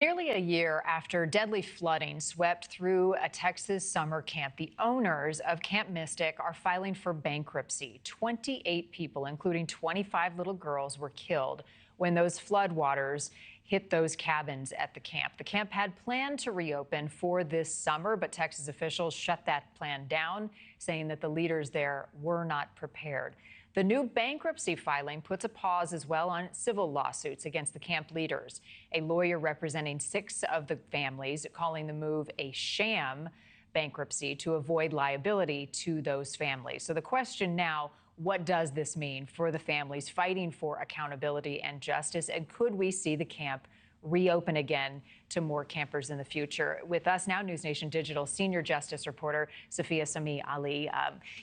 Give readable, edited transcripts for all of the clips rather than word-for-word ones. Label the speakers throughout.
Speaker 1: Nearly a year after deadly flooding swept through a Texas summer camp, the owners of Camp Mystic are filing for bankruptcy. 28 people, including 25 little girls, were killed when those floodwaters hit those cabins at the camp. The camp had planned to reopen for this summer, but Texas officials shut that plan down, saying that the leaders there were not prepared. The new bankruptcy filing puts a pause as well on civil lawsuits against the camp leaders. A lawyer representing 6 of the families calling the move a sham bankruptcy to avoid liability to those families. So the question now, what does this mean for the families fighting for accountability and justice? And could we see the camp reopen again to more campers in the future? With us now, NewsNation Digital senior justice reporter Safiya Sami Ali.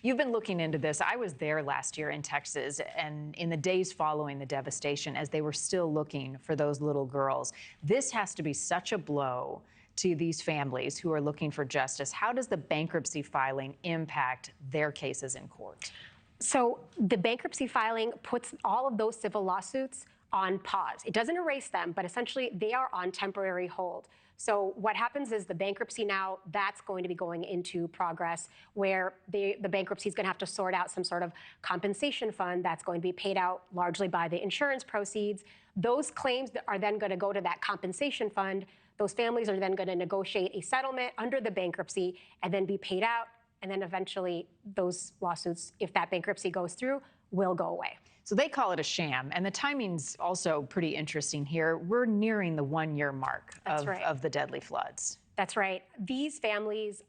Speaker 1: You've been looking into this. I was there last year in Texas, and in the days following the devastation, as they were still looking for those little girls. This has to be such a blow to these families who are looking for justice. How does the bankruptcy filing impact their cases in court?
Speaker 2: So the bankruptcy filing puts all of those civil lawsuits on pause. It doesn't erase them, but essentially they are on temporary hold. So what happens is the bankruptcy now, that's going to be going into progress, where the bankruptcy is going to have to sort out some sort of compensation fund that's going to be paid out largely by the insurance proceeds. Those claims that are then going to go to that compensation fund. Those families are then going to negotiate a settlement under the bankruptcy and then be paid out. And then eventually those lawsuits, if that bankruptcy goes through, will go away.
Speaker 1: So they call it a sham, and the timing's also pretty interesting here. We're nearing the 1-year mark of the deadly floods.
Speaker 2: That's right. These families,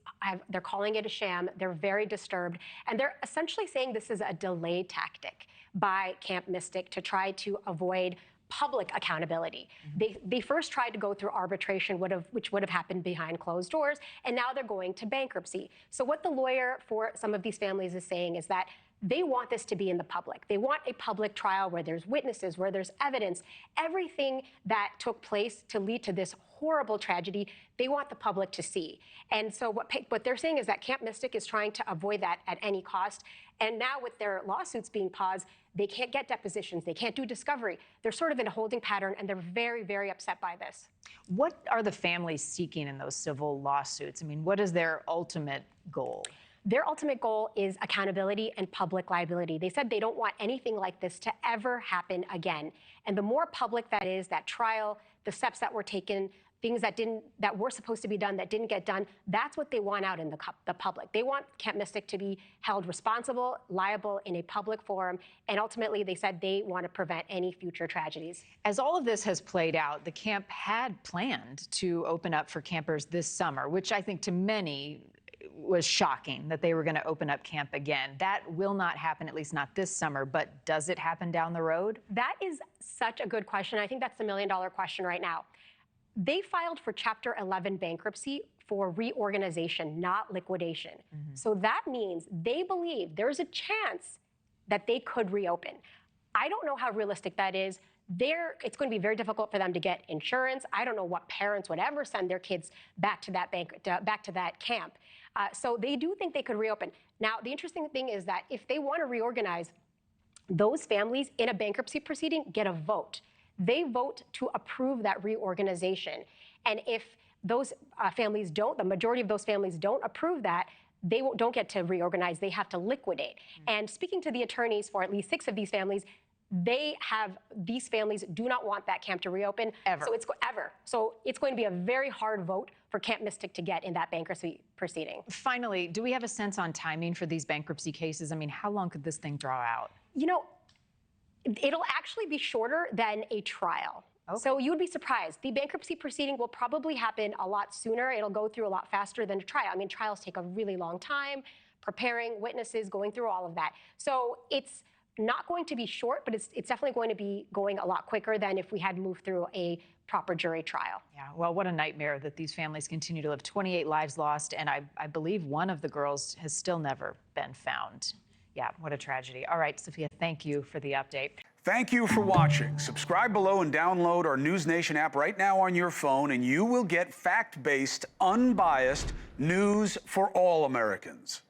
Speaker 2: they're calling it a sham. They're very disturbed, and they're essentially saying this is a delay tactic by Camp Mystic to try to avoid public accountability. They first tried to go through arbitration, which would have happened behind closed doors, and now they're going to bankruptcy. So what the lawyer for some of these families is saying is that they want this to be in the public. They want a public trial where there's witnesses, where there's evidence, everything that took place to lead to this horrible tragedy, they want the public to see. And so what they're saying is that Camp Mystic is trying to avoid that at any cost. And now with their lawsuits being paused, they can't get depositions, they can't do discovery. They're sort of in a holding pattern, and they're very, very upset by this.
Speaker 1: What are the families seeking in those civil lawsuits? I mean, what is their ultimate goal?
Speaker 2: Their ultimate goal is accountability and public liability. They said they don't want anything like this to ever happen again. And the more public that is, that trial, the steps that were taken, things that were supposed to be done that didn't get done, that's what they want out in the public. They want Camp Mystic to be held responsible, liable in a public forum, and ultimately they said they want to prevent any future tragedies.
Speaker 1: As all of this has played out, the camp had planned to open up for campers this summer, which I think to many was shocking that they were going to open up camp again. That will not happen, at least not this summer, but does it happen down the road?
Speaker 2: That is such a good question. I think that's the million-dollar question right now. They filed for Chapter 11 bankruptcy for reorganization, not liquidation. So that means they believe there's a chance that they could reopen. I don't know how realistic that is. It's going to be very difficult for them to get insurance. I don't know what parents would ever send their kids back to that camp. So they do think they could reopen. Now, the interesting thing is that if they want to reorganize, those families in a bankruptcy proceeding get a vote. They vote to approve that reorganization. And if those families don't, the majority of those families don't approve that, they don't get to reorganize. They have to liquidate. And speaking to the attorneys for at least 6 of these families, these families do not want that camp to reopen.
Speaker 1: Ever.
Speaker 2: So it's going to be a very hard vote for Camp Mystic to get in that bankruptcy proceeding.
Speaker 1: Finally, do we have a sense on timing for these bankruptcy cases? I mean, how long could this thing draw out?
Speaker 2: You know, it'll actually be shorter than a trial. Okay. So you would be surprised. The bankruptcy proceeding will probably happen a lot sooner. It'll go through a lot faster than a trial. I mean, trials take a really long time, preparing witnesses, going through all of that. So it's not going to be short, but it's definitely going to be going a lot quicker than if we had moved through a proper jury trial.
Speaker 1: Yeah, well, what a nightmare that these families continue to live. 28 lives lost, and I believe one of the girls has still never been found. Yeah, what a tragedy. All right, Safiya, thank you for the update.
Speaker 3: Thank you for watching. Subscribe below and download our NewsNation app right now on your phone, and you will get fact-based, unbiased news for all Americans.